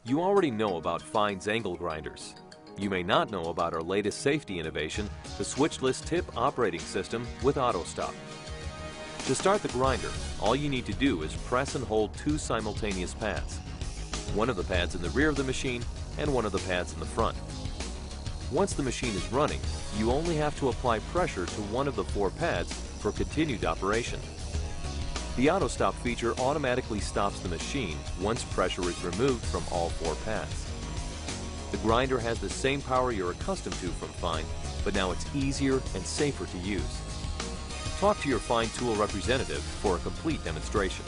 You already know about Fine's angle grinders. You may not know about our latest safety innovation, the switchless tip operating system with auto stop. To start the grinder, all you need to do is press and hold two simultaneous pads. One of the pads in the rear of the machine and one of the pads in the front. Once the machine is running, you only have to apply pressure to one of the four pads for continued operation. The auto stop feature automatically stops the machine once pressure is removed from all four pads. The grinder has the same power you're accustomed to from Fine, but now it's easier and safer to use. Talk to your Fine tool representative for a complete demonstration.